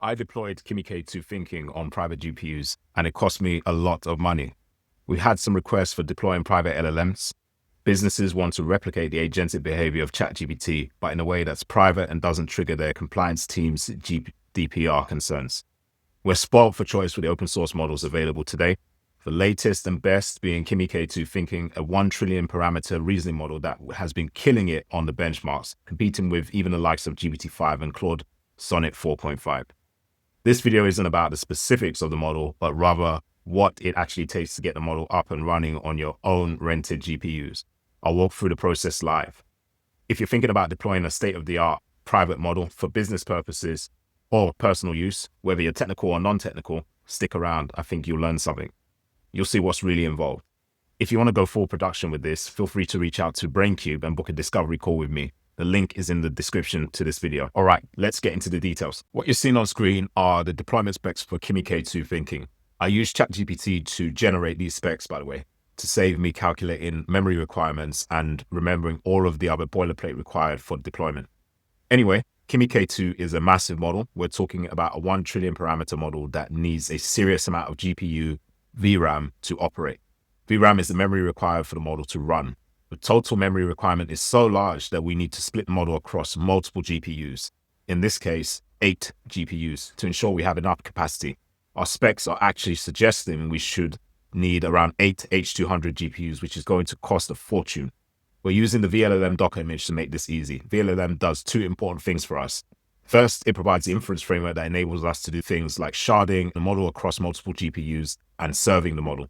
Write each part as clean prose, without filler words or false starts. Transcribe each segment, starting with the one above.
I deployed Kimi K2 Thinking on private GPUs, and it cost me a lot of money. We had some requests for deploying private LLMs. Businesses want to replicate the agentic behavior of ChatGPT, but in a way that's private and doesn't trigger their compliance team's GDPR concerns. We're spoiled for choice with the open source models available today. The latest and best being Kimi K2 Thinking, a 1 trillion parameter reasoning model that has been killing it on the benchmarks, competing with even the likes of GPT-5 and Claude Sonnet 4.5. This video isn't about the specifics of the model, but rather what it actually takes to get the model up and running on your own rented GPUs. I'll walk through the process live. If you're thinking about deploying a state-of-the-art private model for business purposes or personal use, whether you're technical or non-technical, stick around. I think you'll learn something. You'll see what's really involved. If you want to go full production with this, feel free to reach out to BrainCube and book a discovery call with me. The link is in the description to this video. All right, let's get into the details. What you're seeing on screen are the deployment specs for Kimi K2 Thinking. I use ChatGPT to generate these specs, by the way, to save me calculating memory requirements and remembering all of the other boilerplate required for deployment. Anyway, Kimi K2 is a massive model. We're talking about a 1 trillion parameter model that needs a serious amount of GPU VRAM to operate. VRAM is the memory required for the model to run. The total memory requirement is so large that we need to split the model across multiple GPUs. In this case, 8 GPUs to ensure we have enough capacity. Our specs are actually suggesting we should need around 8 H200 GPUs, which is going to cost a fortune. We're using the vLLM Docker image to make this easy. vLLM does 2 important things for us. First, it provides the inference framework that enables us to do things like sharding the model across multiple GPUs and serving the model.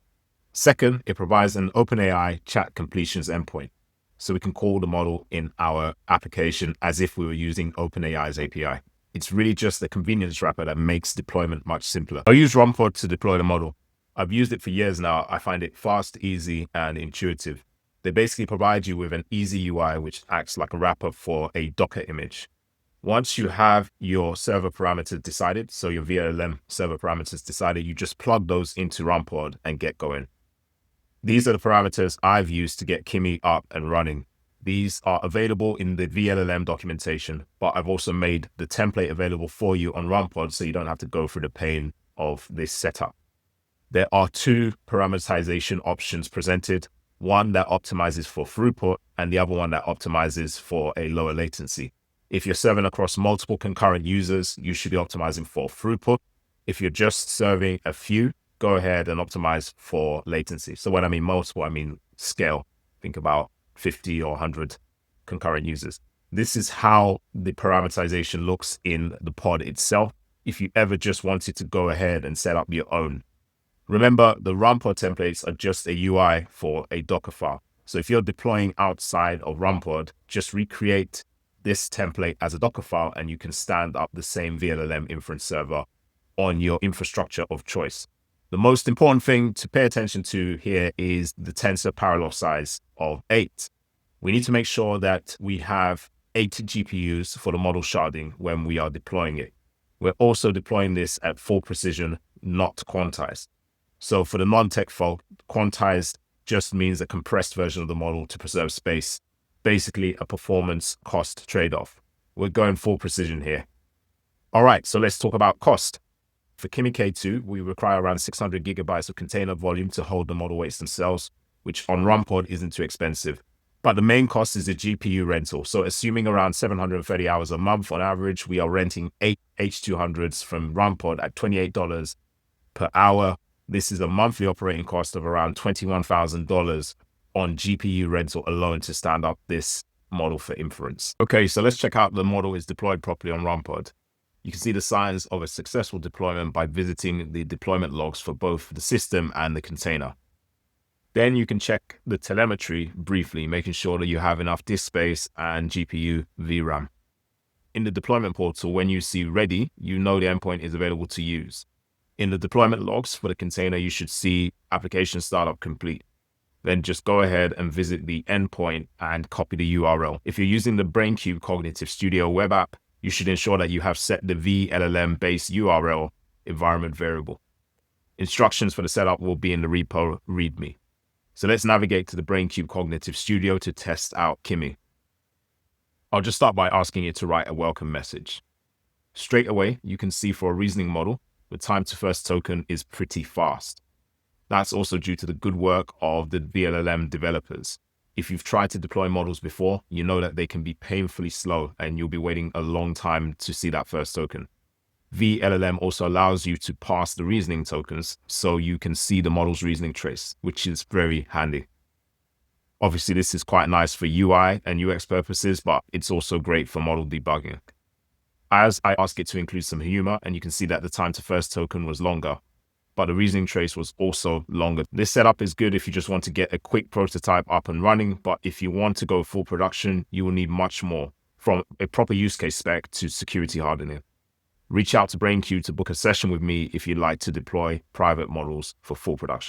Second, it provides an OpenAI chat completions endpoint, so we can call the model in our application as if we were using OpenAI's API. It's really just a convenience wrapper that makes deployment much simpler. I use Runpod to deploy the model. I've used it for years now. I find it fast, easy, and intuitive. They basically provide you with an easy UI, which acts like a wrapper for a Docker image. Once you have your server parameters decided, so your vLLM server parameters decided, you just plug those into Runpod and get going. These are the parameters I've used to get Kimi up and running. These are available in the vLLM documentation, but I've also made the template available for you on Runpod so you don't have to go through the pain of this setup. There are 2 parameterization options presented, one that optimizes for throughput and the other one that optimizes for a lower latency. If you're serving across multiple concurrent users, you should be optimizing for throughput. If you're just serving a few, go ahead and optimize for latency. So when I mean multiple, I mean scale. Think about 50 or 100 concurrent users. This is how the parameterization looks in the pod itself if you ever just wanted to go ahead and set up your own. Remember, the Runpod templates are just a UI for a Docker file. So if you're deploying outside of Runpod, just recreate this template as a Docker file and you can stand up the same vLLM inference server on your infrastructure of choice. The most important thing to pay attention to here is the tensor parallel size of 8. We need to make sure that we have 8 GPUs for the model sharding when we are deploying it. We're also deploying this at full precision, not quantized. So for the non-tech folk, quantized just means a compressed version of the model to preserve space, basically a performance cost trade-off. We're going full precision here. All right, so let's talk about cost. For Kimi K2, we require around 600 gigabytes of container volume to hold the model weights themselves, which on Runpod isn't too expensive. But the main cost is the GPU rental. So assuming around 730 hours a month on average, we are renting 8 H200s from Runpod at $28 per hour. This is a monthly operating cost of around $21,000 on GPU rental alone to stand up this model for inference. Okay, so let's check out the model is deployed properly on Runpod. You can see the signs of a successful deployment by visiting the deployment logs for both the system and the container. Then you can check the telemetry briefly, making sure that you have enough disk space and GPU VRAM. In the deployment portal, when you see ready, you know the endpoint is available to use. In the deployment logs for the container, you should see application startup complete. Then just go ahead and visit the endpoint and copy the URL. If you're using the BrainCube Cognitive Studio web app, you should ensure that you have set the vLLM base URL environment variable. Instructions for the setup will be in the repo README. So let's navigate to the BrainCube Cognitive Studio to test out Kimi. I'll just start by asking it to write a welcome message. Straight away, you can see for a reasoning model, the time to first token is pretty fast. That's also due to the good work of the vLLM developers. If you've tried to deploy models before, you know that they can be painfully slow and you'll be waiting a long time to see that first token. vLLM also allows you to parse the reasoning tokens so you can see the model's reasoning trace, which is very handy. Obviously, this is quite nice for UI and UX purposes, but it's also great for model debugging. As I ask it to include some humor, and you can see that the time to first token was longer, but the reasoning trace was also longer. This setup is good if you just want to get a quick prototype up and running, but if you want to go full production, you will need much more, from a proper use case spec to security hardening. Reach out to BrainQ to book a session with me if you'd like to deploy private models for full production.